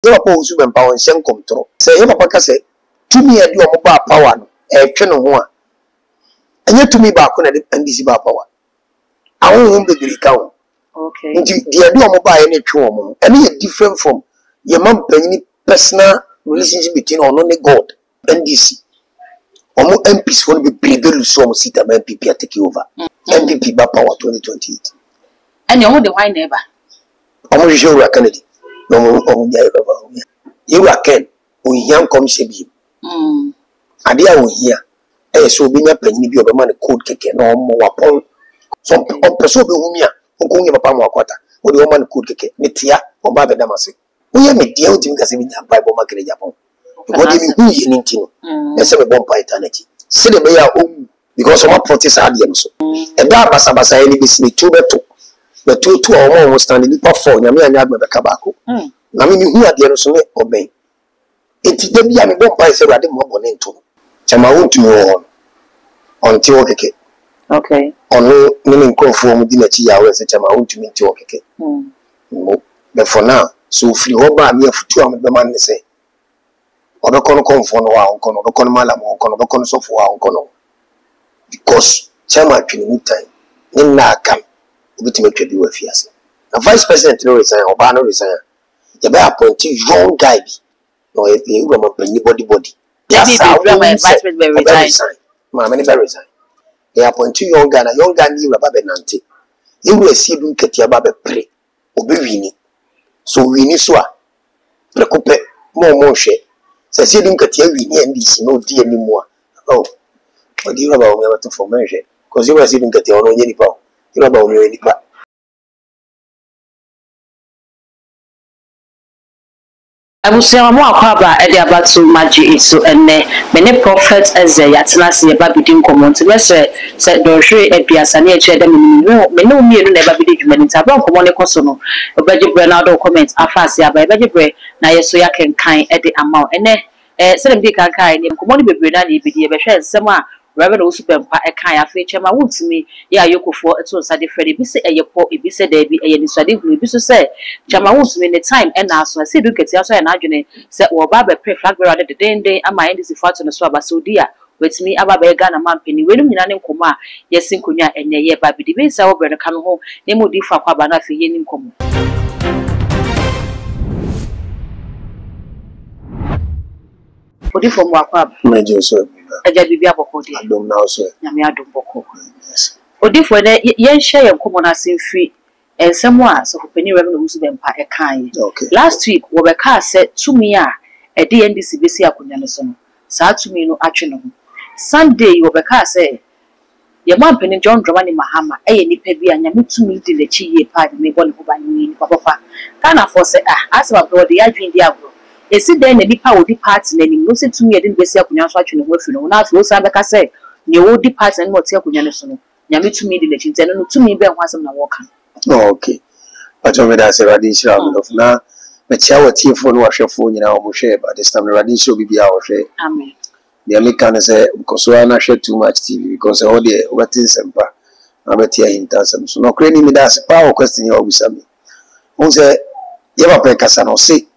Your papa will soon empower and send control. Say, your papa say, to me, I do a mobile power, a channel one. And yet to me back on and this power. I won't be the count. Okay. The idea of mobile any trauma, any different from your mom penny personal relationship between only God and this. Almost MPs will be bigger so sit a MPP take over. MPP back power 2028. And you're the wine neighbor. Almost sure Kennedy. No, you are Ken, we young come see you. Idea we hear. So be a penny be a man code cake no more upon some person whom ya who give a palm or quarter, or the woman could cake, Mitia or Baba Damasi. We are me deal to us in the Bible market in Japan. What do you mean you need to know? And some bomb by eternity. Say the mayor home because of our protest audience. And that Basabasa any business two better. The two or more was standing in for Yami and Yagma Cabacco. I mean, who are the other obey. It is the Yami bomb by Sarah Mobonento. Chama to until okay. Okay. On meaning conform with the hours that I'm to meet you okay. But for now, so free over me for 2 the man say. Or the corner come for no one, or the corner malam, or the corner so for our corner. Because Chama can time. In Nakam, we to make you a fierce. A vice president resign or banner resign. The bear appointee young guy. No, if you remember anybody. Yes, I will resign. Mamma, resign. They appoint you young guy knew about Benanti. You will see them get your baby pray, obey. So we need so. Precope more share. Says you didn't get your winning and this no dear anymore. Oh, what do you about me to formation? Because you were sitting get your own any power. You about me any part. I will say, I'm more about Eddie about to magic so and many prophets as a yatnas never begin common to let's say, said Dorsey, a Piasani, them, no me never be human in Tabon, common consono, a budget Bernardo comments, a fast by budget bread, now yes, so ya can kind at the amount, and then, said a big kind, and common be Bernardi, be the somewhere. Reverend also be a kind of feature. My wood to me, yeah, you go for a tool. Sadi Freddy, be say a your poor, be said there be a Nisadi, be so say, Jama woods me the time, and now so I see, look at also an argument, said, well, Baba pray flag rather the day, and my end is a fat on the swab, so dear, with me, about a gun a man penny, when you know, Kuma, yes, in Kunya, and ye, Baby, the base over and come home, name would differ Quabana for yen in common. What if from Wakab? Major, sir. I just be able to I don't know, sir. Yamiado Boko. Or if when yen share common as in free and someone so penny revenue to them by a kind. Okay. Last week, Wobeka said to me, a DNDC Bessia Kunyason, sad to me no action. Sunday, Wobeka said, your mom penny John Dramani Mahama, any pebi and Yamu to meet in the Chi party, may one who by me, Papa. Can I force it? Ask about the Adrian Diablo. You see, then the power departs and you say to me, I didn't be self when you're watching the world. Now, those are like I say, you will depart and what's your Kunyason. Yami to me, the legend, and to me, Ben was on the walker. Okay. But I mean, that's a radical of now. But our team for no wash your phone in our share, but this time the radical will be our share. Amen. The American say, because we are not share too much TV because all the what is semper. I'm a tear in Tassam. So, no crane me that's a power question you always have me. Who say, you have a precasano say.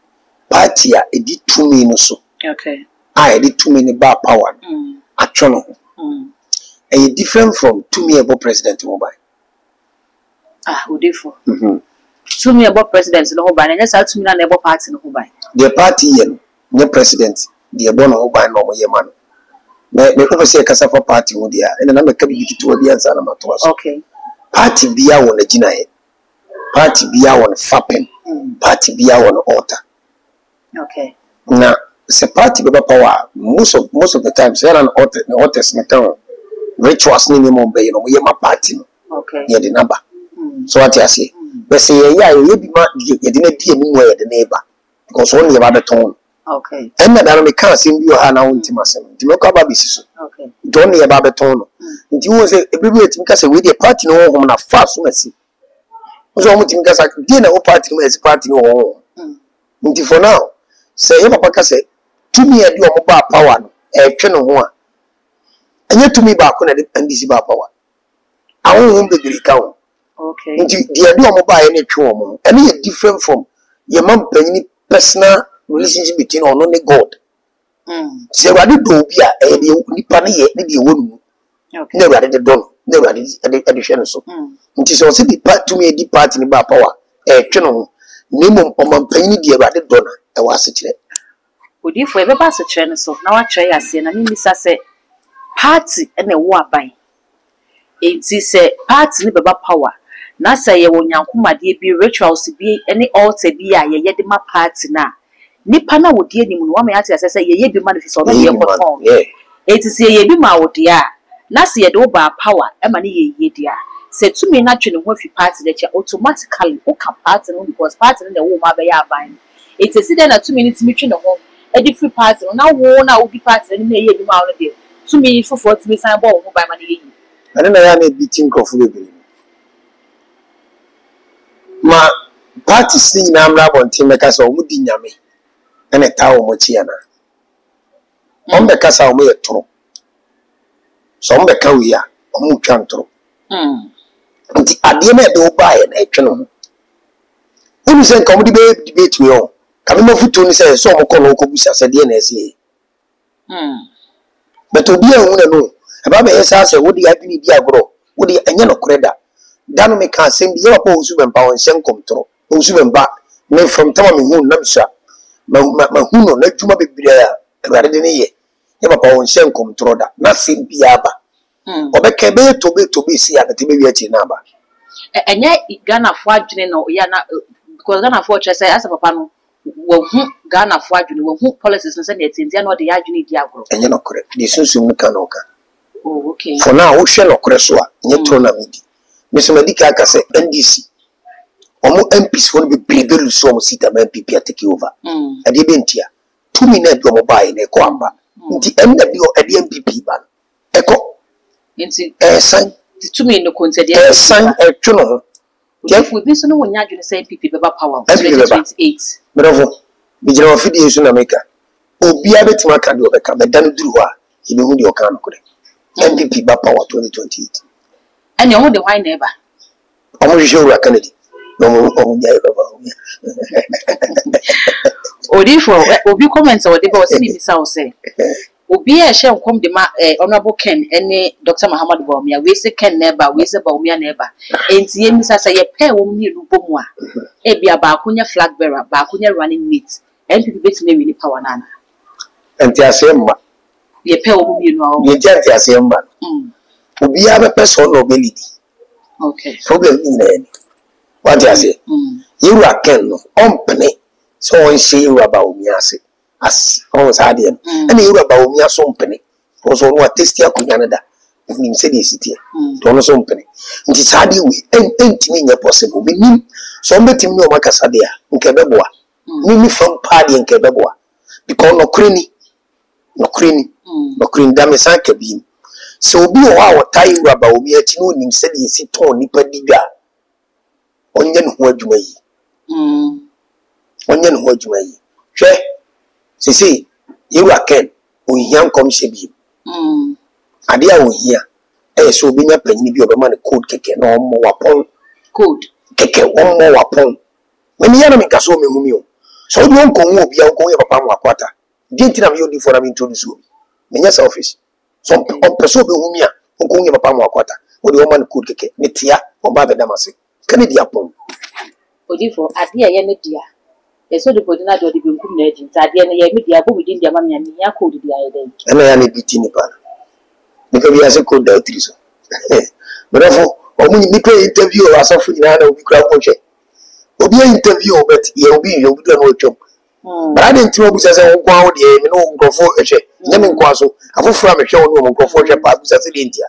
Party a did 2 minutes so. Okay. I did 2 minute bar power. Actually, a different from 2 minute about president mobile. Ah, who differ? 2 minute about president in the whole by and just 2 minute about party in the whole by. The party, the president, the born whole by normal man. Me over say Casafa party would there, and then I'm a coming to the answer. Okay. Party be our on the Gina, party be our on fapping, party be our on altar. Okay. Now, it's a party with power. Most of the time, say an authors in town. Rituals need more bay, we have my party. Okay. Yeah, the number. So what I say? But say, yeah, you be mad, you didn't be anywhere the neighbor. Because only about the tone. Okay. And madam, we can't see you are now intimacy. To look about this. Okay. Don't need about the tone. And you was every way to because with the party no home na fast, mercy. Was almost because I didn't know party as party no home. Until for now. Say, Papa say, to me, I do a mobile power, a channel one. And yet to me back on and this power. I won't be the count. Okay. The idea of mobile any trauma, any different from your mom penny personal relationship between ono ne God. Se Awurade do bi a e de nipa ne ye ne de wonu. Okay. Ne Awurade de don, ne Awurade de hwe no so. Nti so se di part to me di part ni ba power e twe no ne mom omampanyi di Awurade don e wa se kire. Odifo e be ba se kire no so na wa kire ase na mi misa se party e na wo aban. Enti se party ni beba power na se ye wo nyankomade bi rituals bi any altar bi a ye de ma party na nipa na wo die ni mu no wa me ate se ye bi ma no fi so no ye koton enti se ye bi ma wo dia na se ye de wo ba power e ma ne ye dia se tumi na twe ne ho fi party de che automatically wo ka party no because party no wo ma be ya aban enti se de na tumi ni timi twe ne ho e di free party no na wo na wo di party no na ye bi ma wo de tumi fofo timi san bo wo ba ma ne ye ane na ya na beating crofo bebre ma parties ni na amra bontin meka so mu di nyame ene ta wo mo chia na on be kasa wo ye toro so on be ka wi a o mu twa ntoro nti ade na de wo ba ye na etwe no unu se nka mo di be debate we on ka me mo futu ni se so mo ko no ko busa se de na ese but obi ehun na no e ba be yesa se wo di adwini di agro wo di enye no kreda danu me ka sem bi ye pa osu be mpa won hyen komtoro osu be mba me from tama me hu na msha ma hu no na dwuma bebre a Awurade de ne ye ye pa won hyen komtoro da na sem bi aba obeka be to be si ya te be wi achi na aba enye Ghana fo adwene no ya na because Ghana fo chese asa papa no wo hu Ghana fo adwene wo hu policies no se na etindia no de ya adwene di agro enye no kore di sunsun no kan oka oh okay for now wo hwe no kore so a enye tro na medi Mr. Medica aka say NDC omo MPs won be brebe so omo sita ma MPP take over ade be ntia 2 minutes omo buy na ko amba nti enda bi o ade MPP ba eko nti san 2 minutes ko nti de san etwe no Jeff with this no wonya adwene say MPP beba power 2028 bravo bi jira ofidi so na meka obi abetima ka de obeka be dan duru ho a ibe hu de oka no kore MPP ba power 2028 and you the wine neighbor. Omujura Kennedy. No, Odifo, obi comments or the boss in Misa say. Obi a share come the honorable Ken any Dr. Muhammad Baumia, we say Ken neighbor, we say Baumia neighbor. And Misa say a pair of me Lubomwa. Ebia Bakunya flag bearer, Bakunya running meat, and people bet me with power nana. And Tiasemba. Ye pair of me, no, ye Tiasemba. Obi a person nobility. Okay. Problem in what I say. You are Ken on penny. So on say you about me as always had him. And you about me as on penny. Also, what tasty a Canada. If you say this city, don't so penny. It is hardly we ain't mean possible. We mean somebody no Macasadia in Quebeboa. Mimi from party in Quebeboa. Because no cranny, no damisan beam. So be our tie about me at you said he sit on nipa diga. Onyan Huajway. Onyan Huajway. She say, you are Ken, we young come shebi. Adia we hear. So be a penny be of a man code keke no more upon code keke 1 more upon. When the enemy caso me humio. So you won't come up, you go up upon quarter. Didn't you for having introduced you? Many selfish. Some person be humia, who go up upon quarter. What the woman could keke, Nitia or Baba Damasi. Can it be upon? Odifo, Adia Yemedia. So the Podina do the Bunkum legends, Adia Yemedia, who within the Mamma and Mia code the idea. And I am a bit in the pan. Because we have a code out. But therefore, only Nico interview or something in another crowd project. Will be an interview, but you'll be no job. But I didn't know as I go out here, no go for a check. Yemen Quaso, I will from a show no go for a purpose as in India.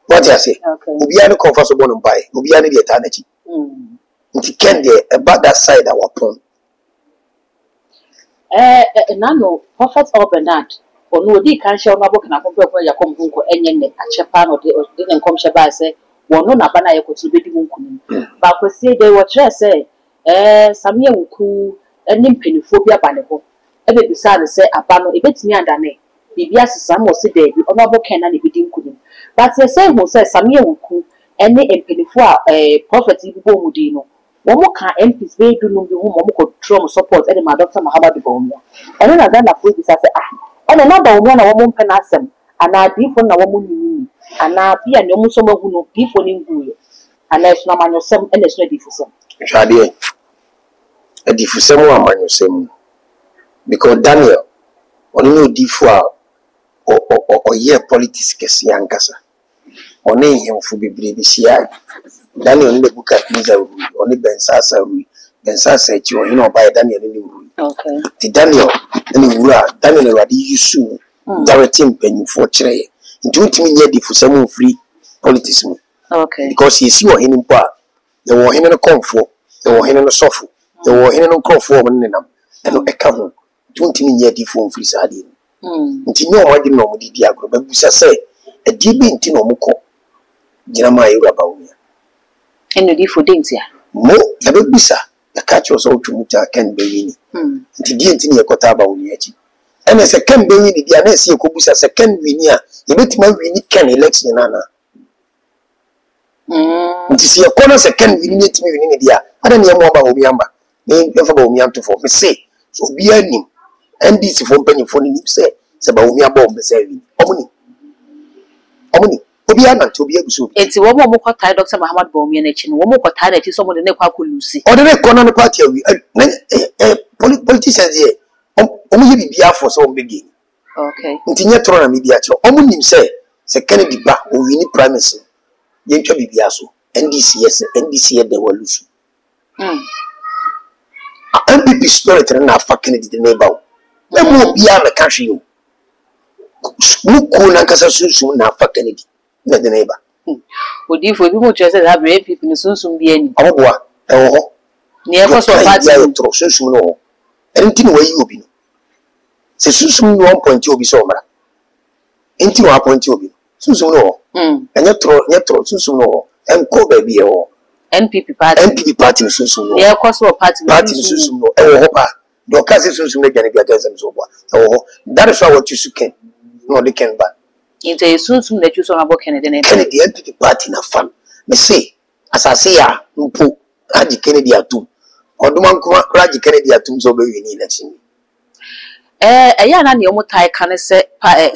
What I say? Will be any comfortable buy, will be any eternity. It can be about that side our pond. Nano, Prophet or Bernard. Or no, they can't show no book and I compare where you come home and yen a chapan or didn't come Shabba say, well, no, Nabana, you could be the moon. But we say they were just say, some year who and limping phobia banable. Every beside say, a panel, a bit near than a BBS some or say, the honorable can and be couldn't. But the same who says some year who any penny for a prophet in Bomudino, Womo can MPs be do no be womo ko drum support e ma Dr. Muhammad Bawumia. And na Ghana police say and na Bawumia na womo mpena asem ana difo na womo nyini ana bia ne omo so magu no difo ni nguye. Ana so na manyosem e na so difo Shade. A difo sem wa manyosem. Because Daniel oni no difo a o ye politics kesi yankasa. Oni yemfu bebre bi sia. Daniel ni buka niza ru oni bensasa ru bensasa echi oni no ba Daniel ni ru. Okay. Ti Daniel ni wura Daniel wadi yusu direct mpanyimfo kire nti utimi nye difo sem free politics mu. Okay. Because you see what him pa the wo hene no komfo the wo hene no sofo the wo hene no krofo mo nenam eno eka ho tuntimi nye difo free sade nti nyo wadi no mo didi agro ba busa se adibi nti no mo ko gina ma Ewura Bawumia eno difo dentia mo ya be busa ya ka cho so twumuta kan be yini nti di nti ne kota Bawumia chi ene se kan be yini dia na se ko busa se kan wini a ye betima wini kan election na nti se yakona se kan wini netimi wini ne dia ada ne mo ba Bawumia mba ne fa Bawumia to fo me se so bi anim NDC fo mpanyimfo ni se Bawumia ba o se wini omuni obi ananti obi aguso enti wo mo kwata Dr. Muhammad Bawumia na chi no wo mo kwata na chi so mo de ne kwa kolusi o de ne kono no party awi politicians here omo ye bibia for so mbegi okay nti nye tro na media cho omo nim se Kennedy ba o wini primacy ye ntwa bibia so NDC yes NDC ye de walusu MPP spirit na afa Kennedy de neighbor na mo bia na kahwe yo muko na nkasa sunsun na afa Kennedy na de neighbor odifo bi mo chese that MPP ni sunsun bi ani aboboa ewo ho ni e ko so party tro sunsun no enti no wayi obi no se sunsun no 1 obi so mara enti no 1 obi sunsun no enya tro sunsun no enko ba bi e ho NPP party sunsun no e ko so party sunsun no ewo ho pa do ka se sunsun na gane gaga sem so bo ewo ho that is what you should can no they can ba inte sunsun na chuso na bo Kennedy na Kennedy NPP party na fam me say asase ya mpo aji Kennedy atum oduma nkuma aji Kennedy atum so be wini election eya na ne omo tai kan se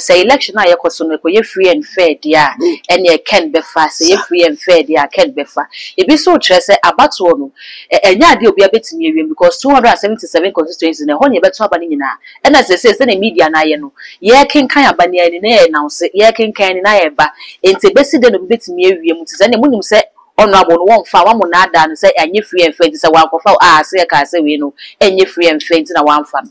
election na yekoso no ye free and fair dia ene ken befa se ye free and fair dia ken befa e bi so kire se abato no enya ade obi abetimi awiem because 277 constituencies na ho ne beto aba ne nyina ena se na media na ye no ye kenkan aba ne ani na ye announce ye kenkan ni na ye ba enti besi de no betimi awiem ti se ne munim se ono abo no won fa wa mo na ada no se enye free and fair ti se wa kofa se ka se we no enye free and fair ti na wan fa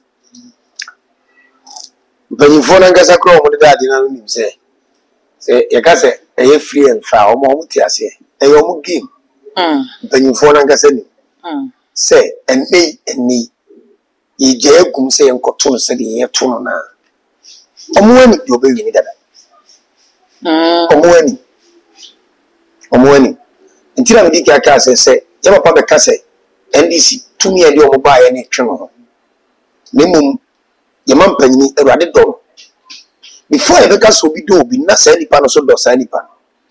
Banyimfo na ngasa kro mo de ade na nim se ye ka se eye free and fair o mo ti ase eye o mo game banyimfo na ngasa ni se eni ye je egum se ye nkoto no se de ye to no na o mo ani do be wi ni dada o mo ani ntira me di ka se ye papa be ka se NDC tumi e de o mo ba ye ni twe no ne mum Yaman penny Ewurade do before you make us obi do obi na say nipa no so do say nipa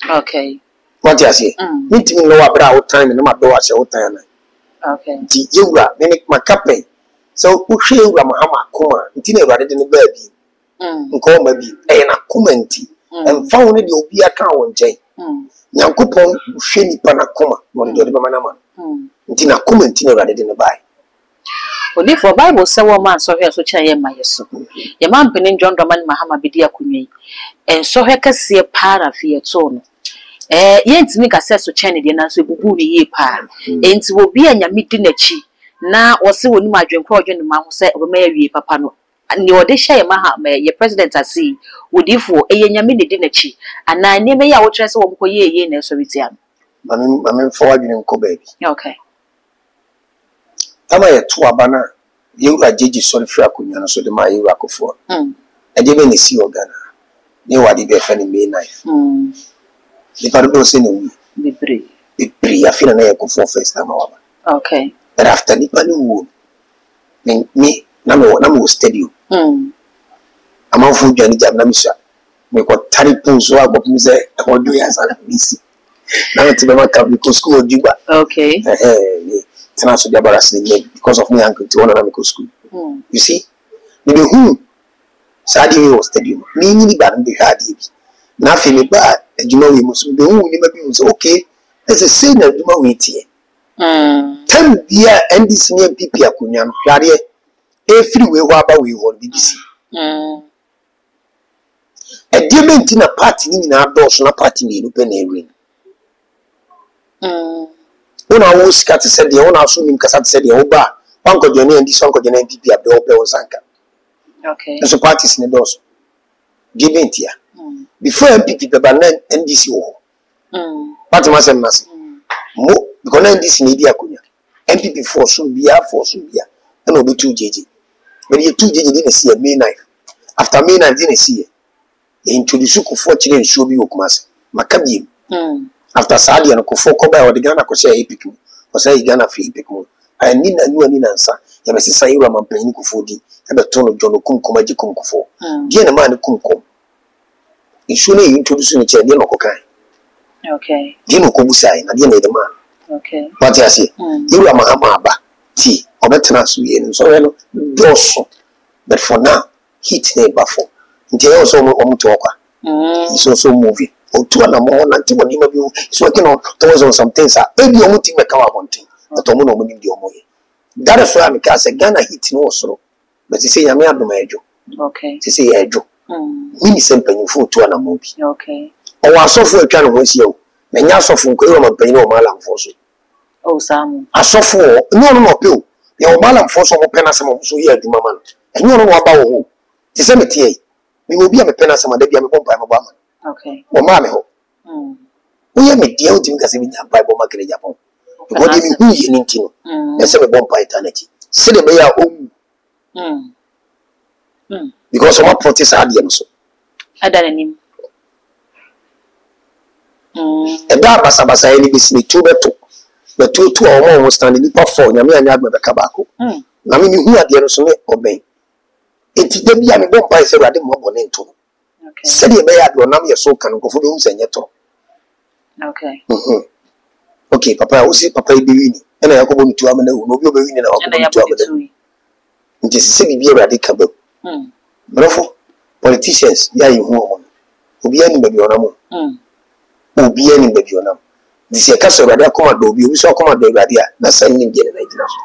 okay what you say meeting no abra out time na ma do ase out time na okay ti Ewura me makape so wo hwe Ewura Mahama Kuma nti na Ewurade de ne ba bi nko ma bi e na kuma nti emfa wo ne de obi aka wo nchen Nyankopon hwe nipa na kuma mo de be manama nti na kuma nti na Ewurade de ne ba Only for Bible say one man so here so cha ye mayeso. Ye man penin John Dramani Mahama bidi akunyi. En so he kase para fie to no. Ye ntimi kase so cha ne de na so bubu ni ye pa. Enti wo bi anyame di nachi na wo se woni madwenkro odwene ma ho se obema ya wie papa no. Ni ode hye ye Mahama ye president asi wodifo ye nyame ne di nachi. Ana ne me ya wo kire se wo mko ye na so bitia. Mami forward ni nko baby. Okay. Tama ye to abana Ewura jeji so free akunya no so de ma Ewura akofo e de be ni si ogana ni wadi be fa ni May 9 ni pardo se no Bibri afina na ye kofo first time awaba okay but after ni pani wo me na mo studio amanfo dwani jam na misha me ko tari punso agbo se e odo ya sala misi na ti be ma ka bi ko school odiba okay tena so dia baras ni because of me uncle to one na me go school. You see? Me be who Sadi was stadium. Me ni ba be hadi bi. Na fe me ba adwuma we mu so be who ni ma bi so okay. Let's say na adwuma we tie. Time bia NDC ni MPP akonya no. Hwade e free we ho aba we ho BBC. Ediment na party ni na adọọso na party ni no pe na erin. Una wo sika te se de una so nim kasa te se de wo ba wanko jone ndi so wanko jone MPP abe ope wo sanka. Okay. So parties ni doso. Debate ya. Before MPP be ba na NDC wo. Party ma sem nasi. Mo because na NDC ni di akonya. MPP for so bia na obi 2 JJ. When you 2 JJ dey see May 9. After May 9 dey see introduce ko for chile show bi okumase. Makabiem. After Sadia no ko for ko ba o de Ghana ko share epic. O say Ghana free epic mo. I need na nu ani na nsa. Ya mesi san yura man panyin ko fo di. E be ton John Okunkom agi kumkofo. Die na man kumkom. Isu na introduce ni che die no ko kan. Okay. Die no ko busai na die na de man. Okay. What you say? Yura mahama ba. Ti obetena so ye no so no doso. But for now, heat na bafo. Nti e so mo to kwa. It's also moving. Otu na mo na nti woni ma bi so working on towards on some things. E bi omo ti meka wa bontin. But omo no mo ni di omo ye. That is why I say Ghana hit no so. But you say yame adoma ejo. Okay. You say ejo. We ni sempanyin fo otu na mo bi. Okay. O wa sofo atwa no ho sia o. Na nya sofo nko e ma panyin o mala mfo so. Oh Sam. Asofo no pe o. Ye o mala mfo so mo pena se mo so ye aduma man. Enyo no wa ba wo ho. Ti se metie. Me obi a me pena se ma da bia me bompa me ba man. Okay. O ma me ho. Wo ye me dia o ti nkase bi nya Bible ma kere Japan. Because me hu ye ni ntino. E se me bompa eternity. Se de be ya o. Because o ma protest ade no so. Adananim. E da basa ni bisi me tu beto. Me tu o mo stand ni pa for nya me anya agbe be ka ba ko. Na me hu ade no so ne oben. Enti da bia me bompa e se rade mo bone nto. Okay. Se de be ya do na me so kan ko fu be hu se nyeto. Okay. Okay, papa, o si papa ibi wini. Ena yakobo mitu amana u no bi obewini na wakobo mitu amana. Nti sisi bibi awrade ka ba. Brofo politicians ya yi hu omo. Obi ani babi onamo. Obi ani babi onamo. Disi ka so awrade akoma do obi so akoma do awrade a na san ni gye na gina so.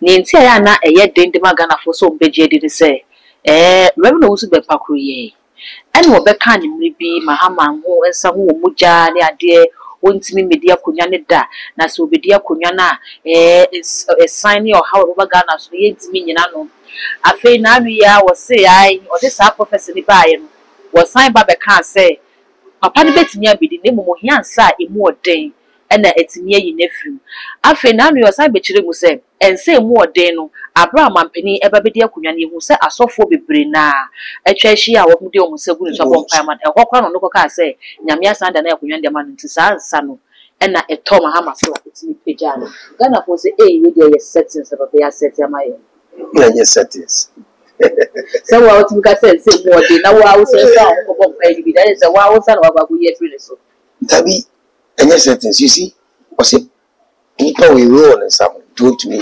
Ni nti ya na eye dendema Ghana fo so beje de se rem no usu be pakru ye. Ene wo be ka ni mribi mahama ho ensa ho muja ne ade wontimi media konya ne da na se obedia konya na sign your how over Ghana so ye ntimi nyina no afei na anu ya wo se ai o de sa professor ni baaye no wo sign ba be ka se papa ne betimi abedi ne momo hiansa emu oden ena etimi ayi nefrim afei na anu yo sign be kire mu se ense emu oden no Abraham ampeni eba bedia konya ne hu se asofo bebre na atwa hia wo mu de o mu se gunu so bompa ma e kokra no no ka se nyame asanda na konya de ma no ntisa ansa no ena eto mahama so etimi peja no Ghana fo se we dey yes settings about their set amaye Na yes settings. So wa otimi ka se mu oden na wa wo se sa ko bompa ni bi da se wa wo sa na wa go ye free so Tabi any settings you see o se people we roll and some do to me.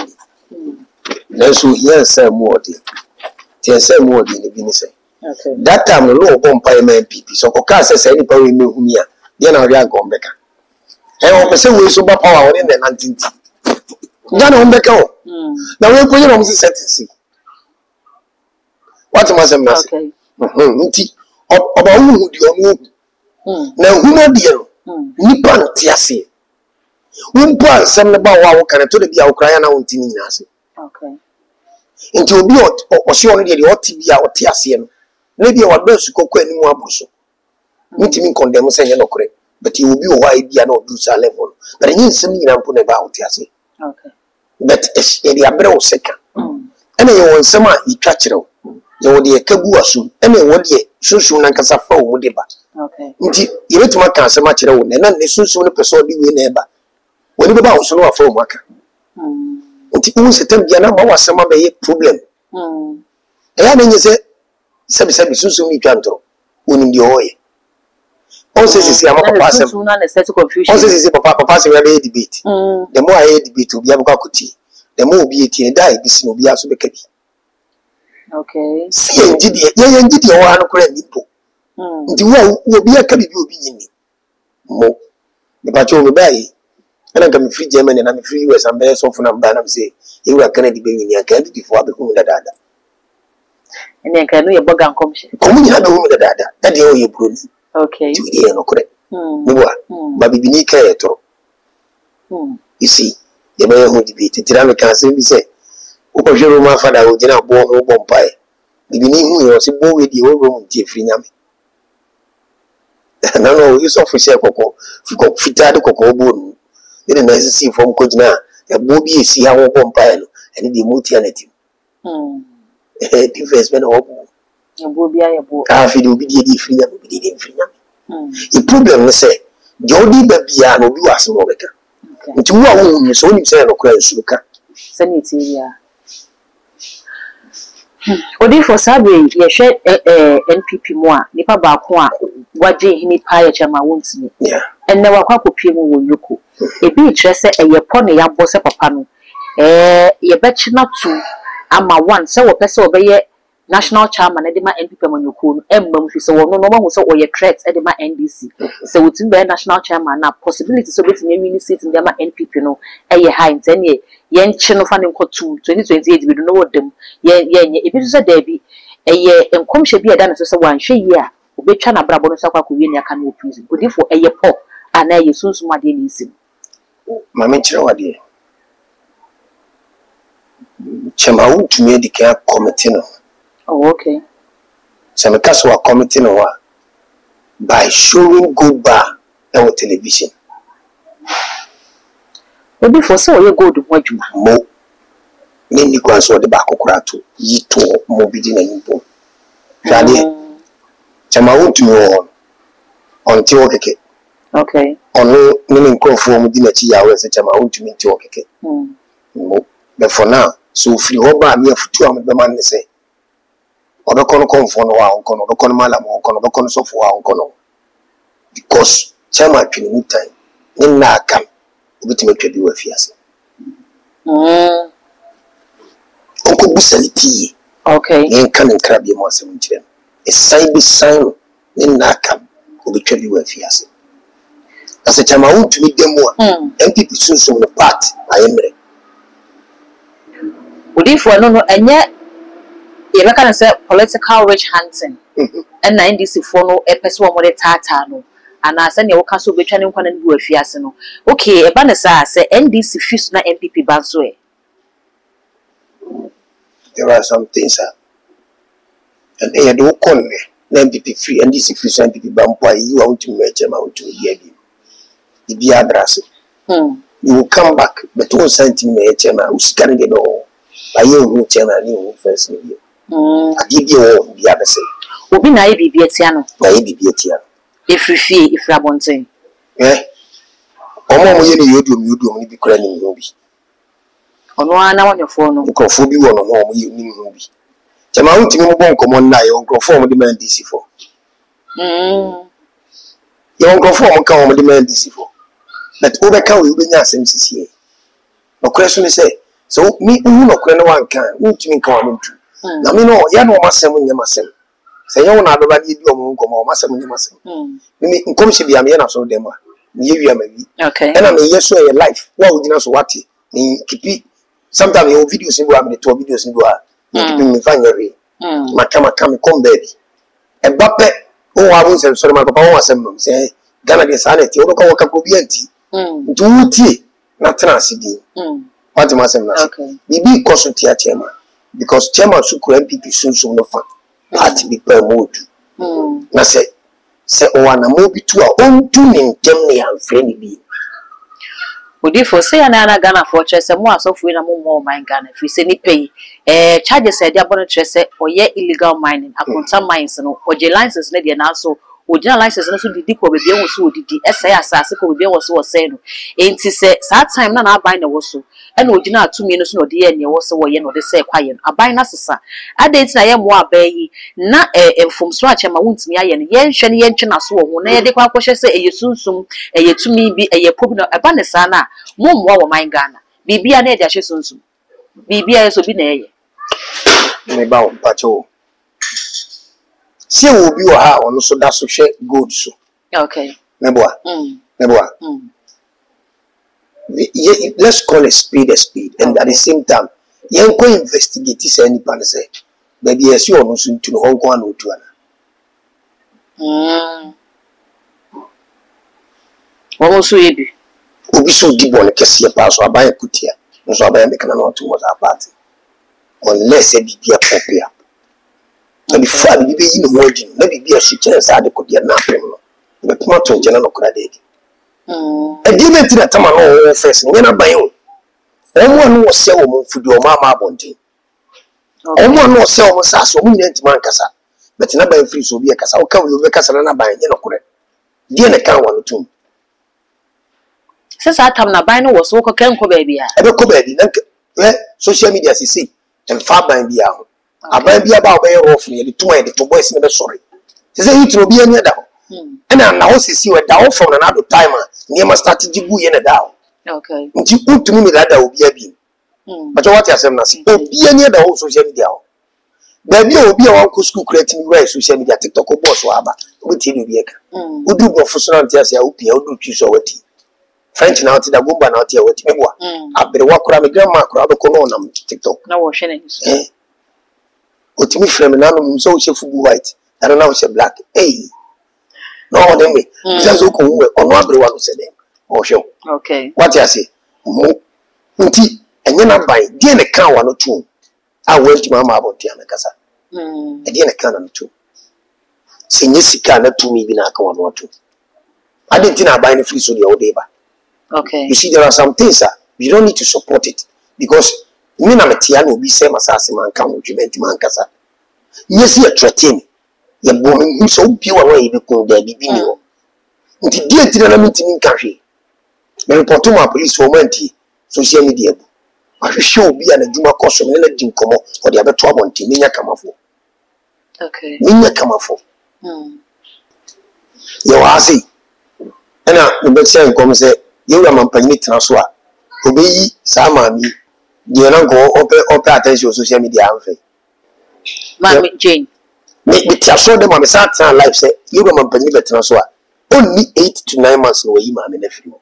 So yes say mu oden. Ti say mu oden ni bi ni say. Okay. That time no bompa MPP so ko ka say ni pa we me hu mi a dey na ori agombeka. O pese we so ba power woni na 19. Ghana ombeka o. Na we ko yero mo settings. What am I saying? Okay. Nti oba hu di onu. Na hu na di no. Nipa nti ase. Wumpo ansem ne ba wa wo kan to de bia wo kraya na wonti ni nyina ase. Okay. Nti obi o se ono de oti bia o ti ase no. Na bia wa do su kokko animu abuso. Nti min condemn say ye no kore. But you will be why bia no do sa level. But yin nsem nyina mpo ne ba o ti ase. Okay. But e de abre o seka. Ena ye won nsem a yitwa kire wo. Ye wo de kagu asu. Ena wo de sunsun na nkasa fa wo de ba. Okay. Nti ye betuma kan nsem a kire wo na ne sunsun ne person de we na e ba. Woni be ba wo so no afa wo aka. Nti un setem bia na ma wasema be ye problem. Ya na nye se sabi sunsun mi twantro. Oni ndi oye. On says, I'm a papa. On says, papa, we debate. The more I debate, we have got the more be it in a die, this will be also be. Okay. See, indeed, you are a credit. You will be a cabby, you will be in me. Mo, the patrol will buy. And I can free German and I'm free US and bears often and Banam say, you are Kennedy baby, I can't before becoming the dada. And then can we a bug and commission? Come in, I know the dada, that you brood. Okay. You no correct. But be beneath care. You see, the man who debated Tirana can say, Ojo, my father, who did not born no pie. The beneath who was a boy with the old room, Jeffrey Yami. No, you saw for share cocoa, Fitado cocoa bone. Then I see from Kojna, a booby see how one pile and the multi-anity. Investment of a booby, I feel be the free and be the free. The problem is, Jody the piano be as more better. But you are so you say, no question, send it here. Odi for Sabi, ye share NPP more, Nipa Bakwa, Waji Hini Paya Chama won't me. Yeah. And never quack people will you. A beach say a yapon ya boss a papano. Ye bet not to. I'm a one, so a person obey national chairman edema NPP when you could emblem so no one who saw your threats edema NDC. So it's in the national chairman now possibility so it's maybe sit in the NPP no a high in 10 years. Yen channel funding for 2028 we don't know them. If it is a debby a year and come should be a done as a one share year. We trying to brabon saka ku wi aka no prison. Odi for a year po and I use so made in sim. Mamma Chawadi Chama to me the care committee. Oh, okay. Some castle committee by showing good bar on television. But before so you go to what you mo. Many guys or the back of Krato, ye to morbidin and impo. Daddy, Chama to me on Tiokeke. Okay. On no meaning conform dinner hours at Chama to me Tiokeke. But for now, so free over me for 2 hours the man say. Or come for no uncle, or come malam, or come so for uncle. Because Chama in time, then now come, which make you do a fias. Uncle Bussality, okay, and come and crab your monster with them. A sign be sign, then now come, which you a fias. As a Chama to meet them more, and people soon so the part I am ready. Would if for no, and yet. You can say political witch hunting. And 90 for no a person with a tatano. And I send your castle be training one and do a fiasino. Okay, a banasa say NDC fuse na MPP bansway. There are some things, and they don't call me. MPP free and this fuse MPP bampa, you want to match amount to the the be address. You will come back, but don't send me a chairman who's carrying it all. By you, chairman, you first. I give you all the other say. Obi na e bibi etiano. Na e bibi etiano. Efrifie ifrabonten. Omo mo ye ni yodum ni bi kura ni bi. Ono ana wanyofo no. Nkofo bi wono no mo ye ni bi. Chama untimi mo bon komo na ye nkofo mo de man DC for. Ye nkofo mo kan mo de man DC for. But over kan we be nya asem sisi. No question ni say so me no kura no wan kan untimi kan wo ntu. Na me no ya no masem nyama. Say you na do ba di omo nkomo masem nyama sem. Me nkom hye bia me na so dem a. Me ye wi amawi. Okay. And I'm yes so your life. What would you so what? In keep sometimes your videos in go am the two videos in go a. Keep me find your way. Makama come baby. E bape o wa bun se so ma papa won asem no say Ghana dey sanity o ko waka ko bi anti. Ntu tie na transidi. What am I saying now? Okay. Bibi koso tia chairman because chairman su ko MPP so no fa. Party be per mood. Na say o wana mo bi tu a on tu ni ntem ne am friend bi. Odi for say na Ghana for chese mo asofu na mo mine Ghana fi say ni pay charges e dia bono chese oye illegal mining akonta mines no oje license na dia na so Ojina license no so didi ko bebia wo so odidi ese ya asase ko bebia wo so wo say no enti se that time na aban na wo so e na ojina atumi no so no de ye ne wo so wo ye no de say kwaye no aban na sesa adenti na ye mo aban yi na emfomso achema wontimi aye no ye nhwe ne ye ntwe na so wo na ye de kwa akohye se eyesunsum eyetumi bi eyepobi no eba ne sa na mo mo wo man Ghana bibia na e de ahye sunsum bibia so bi na ye me ba o pacho se wo bi wo ha ono so da so hwe gold so okay meboa let's call a speed and at the same time yen ko investigate this any pan say baby yes you ono so ntu ho nko ana otu ana wo so yebi obi so di bone kese pa so aban kutia nso aban me kana no to was apart unless e bibia popia na bi fa bi yi no wodi na bibia shi chance ade ko dia na apem no be poma to jena no kra de agreement na tama no first nyana ban o omo anu wo se wo mfudi o ma abonte omo anu wo se wo saso mo nyenti man kasa but na ban free so bi e kasa wo ka wo be kasa na ban nyana kra die na kan wonu tum sesa atam na ban no wo so ko kan ko ba bia ebe ko ba bi na social media sisi en fa ban bia ho aban bia ba obaye rof ne de tuma de to boys ne be sorry sese yitro bia ne da ho ena na ho sisi we da ho from na do time ne ma strategy bu ye ne da ho okay nti utumi mi da obi abi but what you say na si obi ne da ho social media ho da bi obi a wan ko school creating right social media TikTok ko boss wa ba obi ti obi eka odu bo fuso na tia se opia odu twi so wati French na oti da gumba na oti wati mebwa abere wa kura me grandma kura do ko no na TikTok na wo hwe ne so otimi frame na no so che fugu white na na che black no dem we just ko we ono abere wa no se dem o hwe okay what you say nti enye na ban die ne kan wa no tu a wenti mama abonti ana kasa die ne kan na tu senye sika na tu mi bi na kan wa no tu adenti na ban ni free so de o de ba okay you see there are some things you don't need to support it because me na metia na obi say masase man kan document man kasa yes you threaten ye bom him so bi wa wa ibi ko da bibi ni ho nti die ntira na mitimi nka hwe me report to police for menti social media bu ahwehwe obi ana djuma koso me na di nkomo o de abeto abonti menya kamafo okay menya kamafo ye wa asi ana me be say nkomo say ye wura mampanyi tena so a obeyi sa maami ye na go ope attention social media amfe Mami Jane me tia so de mama sa tena life say ye wura mampanyi betena so a only 8 to 9 months no yi maami na firi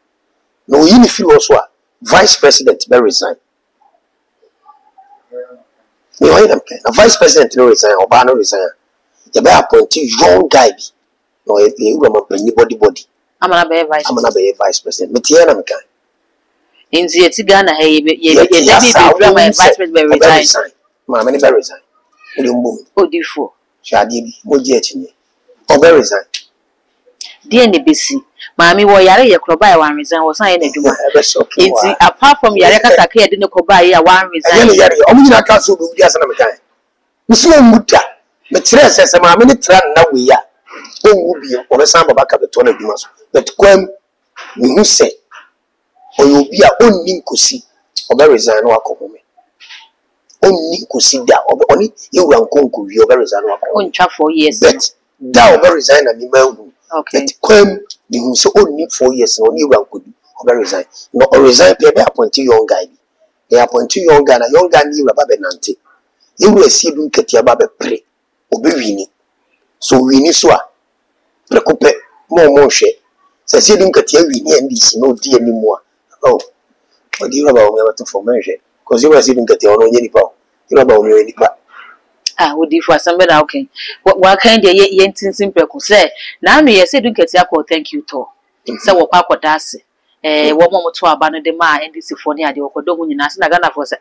no yi ni firi so a vice president be resign me why them na vice president no resign oba no resign ye be appoint young guy bi no ye wura mampanyi body amana be vice president me tia na me kan inzi eti Ghana he ye be vice president be resign ma me be resign odi mbo odifo shade bi moji achinye o be resign die ne besi maami wo yare ye kroba ya wan resign wo san ye na dwuma inzi apart from yare kata ka ye de ne kroba ya wan resign ye yare o mujina ka so do bi asa na me kan musu muda me tire se maami ni tra na we ya o wu bi o be san baba ka be to na dwuma so but kwam ni hu se oyobi a onni nkosi obe resign wa kohome onni nkosi da obe oni ewura nkonko wi obe resign wa kohome oncha 4 years but da obe resign na mi mangu okay but kwam ni hu so onni 4 years no oni ewura nkodu obe resign no o resign pe be appoint young guy they appoint young guy na young guy ni ewura ba be nante ewura si du nketia ba be pre obe wini so wini so a prekope mo hwe se du nketia wini ndc no di animu a oh, what do you about me to formation? Because you were sitting at your own unipa. You about me unipa. Ah, would you for somebody okay? What kind of yentin simple could say? Now, me say, don't get your thank you to. So, what Papa does. One moment to abandon the man and this for near the Okodogun in Asana Ghana for say,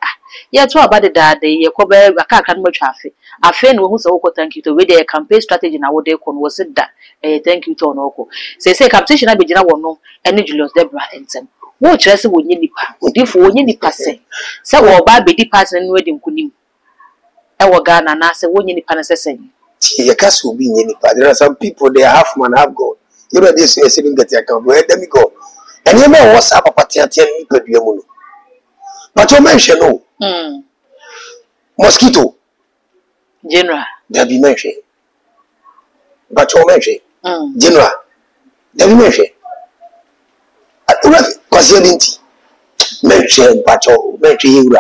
yeah, to about the dad, the Yakoba, a car can much traffic. A friend who's a thank you to with their campaign strategy in our day was it that. Thank you to Onoko. Say, competition, I begin one no, and Julius Deborah and some. Wo chese wo nyi nipa odifo wo nyi nipa se wo ba bedi pass na wedding kunim e wo Ghana na se wo nyi nipa na sesen You can't be any part. There are some people, they are half man, half God. You know, this is sitting get your account. Where them go? And you know what's up about the but you mention no. Mosquito. General. There be mention. But you mention. General. There be mention. Because you didn't mention, but you mention you.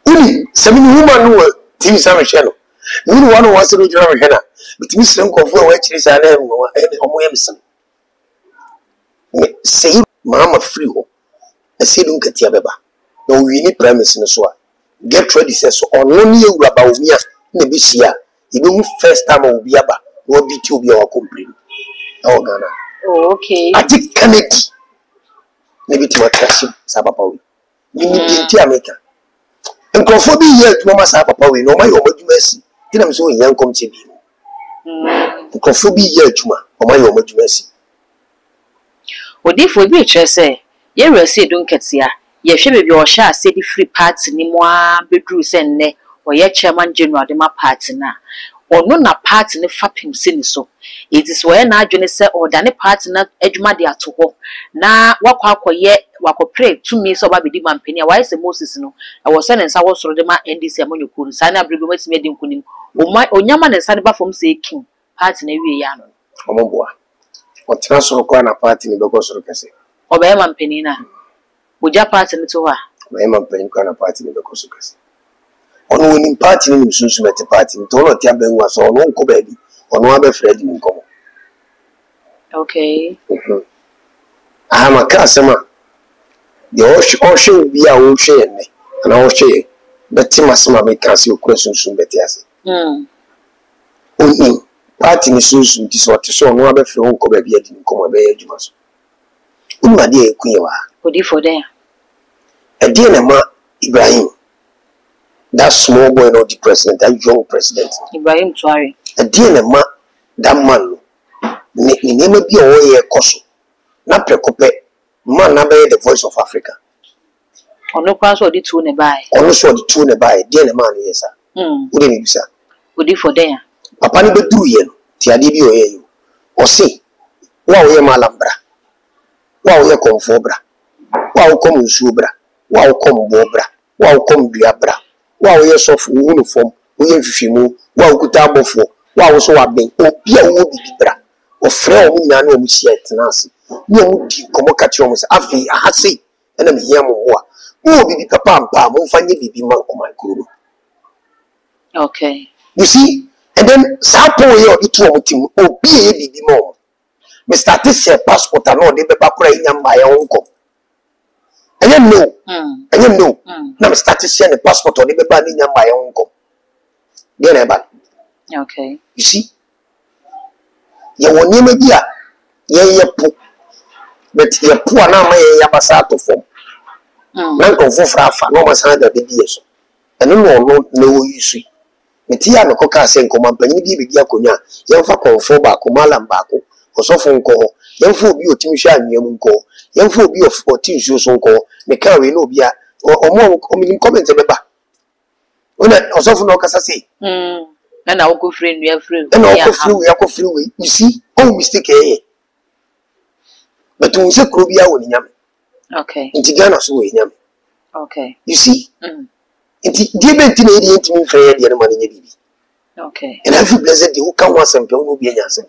Only 7 women who are TV channel. You one who wants to do your henna. But Miss Uncle for which is an Emerson. Say, Mamma free. I see don't get your beba. No, we need premise in the soil. Get ready, says on 1 year about me, maybe see ya. You first time will be about what be to be our complete. Oh, Ghana. Oh, okay. I think connect. Maybe to attraction, Sabapawi. You need to make her. And conform here to Mama Sabapawi, no my own mercy. Then I'm so young come to be. And conform here to my own mercy. What if we be say, ye will say, don't get here. Ye should be your share, say the free parts in more bedroom send ne, or ye chairman general de my parts na. Or no na part in the fapping sin so. It is when I journey say or than a part in that edgema de to ho. Na walk yet, walk pray to me so baby man penny. Why is the Moses no? I was sending sour so the man and this among you could sign up with made in kunim. O my o yaman and Saniba from say king, part in every yarn. Omoboa. Or transfer a part in the Bogos of Cassie. Or by man penina. Would ya part in the to her? My man penny can a part in the Bogos of Cassie. On winning party in soon met a party, told Tiaben was on Uncle Baby, or no other Fred in common. Okay. I am a customer. The ocean will be our share, and our share. But Timasma may cancel your question soon, Betty. Only party in soon this what to show no other for Uncle Baby didn't come away. My dear Queen, what if for there? A dear Ma Ibrahim. That small boy, not the president, that young president. Ibrahim Traore. A dear ma, that man, name be a way a coso. Not precope, man, not the voice of Africa. Or no cross or the two nearby. Also, the two nearby, dear man, yes, sir. Would it be, sir? Would it for there? Papa never do you, Tiadibi or you. Or say, wow, ye malambra. Wow, ye come for bra. Wow, come subra. Wow, come bobra. Wow, come biabra. Wow, yes, of uniform, we have Shimu, wow, good tabble for, wow, so I've been, oh, Pia will be bra, or Frau, no, Miss yet, Nancy. No, come catch you, Afi, I say, and I'm here more. Who will be Papa, won't find you be monk on my crew. Okay. You see, and then Sapo, you be two, oh, be more. Mr. Tisha passport, I know they be back in my uncle. And you know, and you know, now start to send a passport or the baby in my uncle. Okay. You see, you will never be a ye poor, but you're poor now, my Yabasato form. Uncle for Frafa, no one's had a baby. And no, you see. Metia no coca send command, but you give Yakunya, young for Baku, Malam Baku, or so phone call, young for you, Timisha, young call. Young folk be of 14 shoes on call, may carry no beer or more coming comments about. When I was often no say, and I'll go free, we are free, and I'll go free. You see, oh, mistake, eh? But to say, Crubia will yam. Okay. In Tigana, so we yam. Okay. You see, it's given to me to me for the money, baby. Okay. And I feel blessed who come once and will be an answer.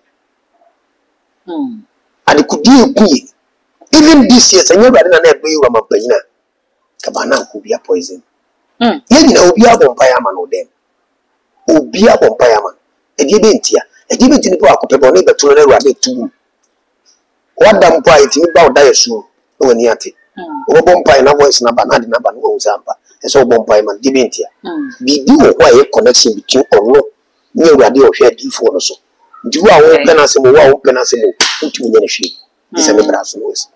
And it could be even this year, and you're running an air you are paying. Cabana could be a poison. Yet you know, be a bompireman or them. Who be a bompireman. A didn't here. A didn't in the park of a neighbor to a rabbit too. What damn pie to me about die soon? No, and yet. Oh, bompire, no voice number, not number, no zampa. And so bompireman didn't here. Be do a connection between or no. Near radio share D4 or so. Do our own penasimo, our penasimo, into me. It's a brass noise.